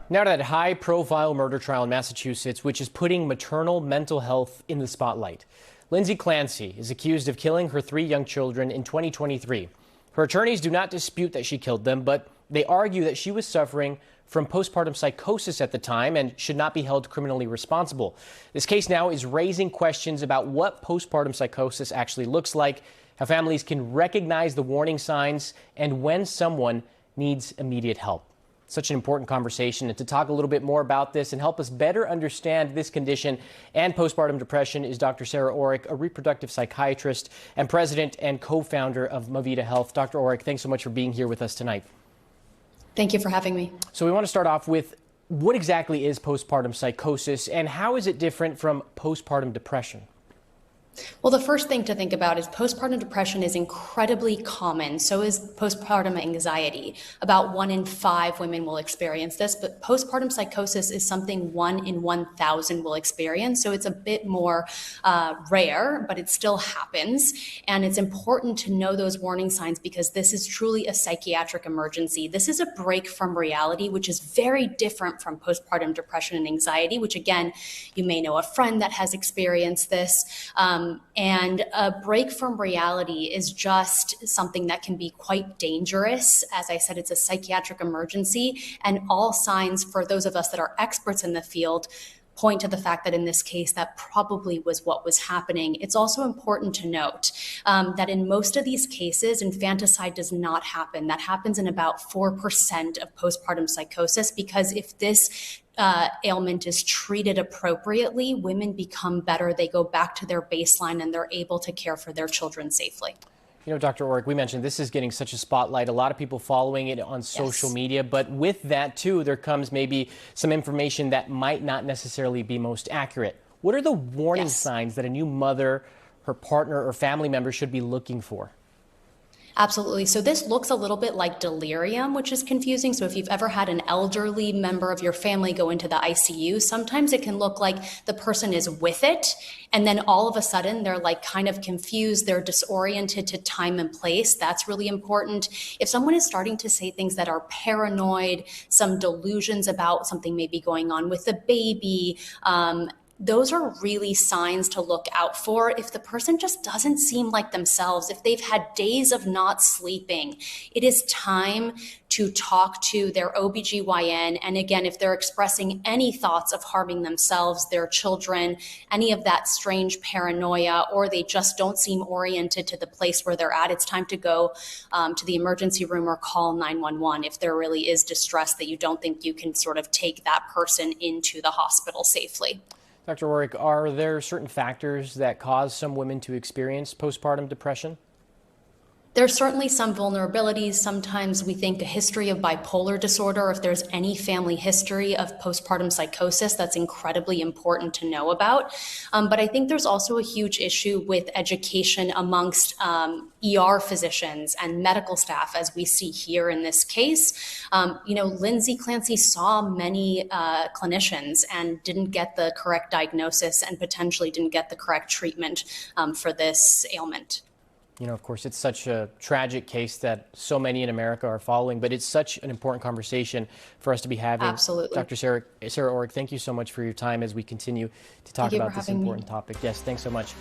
Now to that high-profile murder trial in Massachusetts, which is putting maternal mental health in the spotlight. Lindsay Clancy is accused of killing her 3 young children in 2023. Her attorneys do not dispute that she killed them, but they argue that she was suffering from postpartum psychosis at the time and should not be held criminally responsible. This case now is raising questions about what postpartum psychosis actually looks like, how families can recognize the warning signs, and when someone needs immediate help. Such an important conversation, and to talk a little bit more about this and help us better understand this condition and postpartum depression is Dr. Sarah Oreck, a reproductive psychiatrist and president and co-founder of Mavita Health. Dr. Oreck, thanks so much for being here with us tonight. Thank you for having me. So we want to start off with what exactly is postpartum psychosis and how is it different from postpartum depression? Well, the first thing to think about is postpartum depression is incredibly common. So is postpartum anxiety. About 1 in 5 women will experience this, but postpartum psychosis is something 1 in 1,000 will experience. So it's a bit more rare, but it still happens. And it's important to know those warning signs because this is truly a psychiatric emergency. This is a break from reality, which is very different from postpartum depression and anxiety, which again, you may know a friend that has experienced this. And a break from reality is just something that can be quite dangerous. As I said, it's a psychiatric emergency, and all signs for those of us that are experts in the field point to the fact that in this case, that probably was what was happening. It's also important to note that in most of these cases, infanticide does not happen. That happens in about 4% of postpartum psychosis, because if this ailment is treated appropriately, women become better. They go back to their baseline and they're able to care for their children safely. You know, Dr. Oreck, we mentioned this is getting such a spotlight, a lot of people following it on social media, but with that too, there comes maybe some information that might not necessarily be most accurate. What are the warning signs that a new mother, her partner, or family member should be looking for? Absolutely. So this looks a little bit like delirium, which is confusing. So if you've ever had an elderly member of your family go into the ICU, sometimes it can look like the person is with it, and then all of a sudden they're like kind of confused, they're disoriented to time and place. That's really important. If someone is starting to say things that are paranoid, some delusions about something maybe going on with the baby, those are really signs to look out for. If the person just doesn't seem like themselves, if they've had days of not sleeping, it is time to talk to their OBGYN. And again, if they're expressing any thoughts of harming themselves, their children, any of that strange paranoia, or they just don't seem oriented to the place where they're at, it's time to go to the emergency room or call 911 if there really is distress that you don't think you can sort of take that person into the hospital safely. Dr. Oreck, are there certain factors that cause some women to experience postpartum depression? There's certainly some vulnerabilities. Sometimes we think a history of bipolar disorder, if there's any family history of postpartum psychosis, that's incredibly important to know about. But I think there's also a huge issue with education amongst ER physicians and medical staff, as we see here in this case. Lindsay Clancy saw many clinicians and didn't get the correct diagnosis and potentially didn't get the correct treatment for this ailment. You know, of course, it's such a tragic case that so many in America are following, but it's such an important conversation for us to be having. Absolutely. Dr. Sarah Oreck, thank you so much for your time as we continue to talk about this important topic. Yes, thanks so much.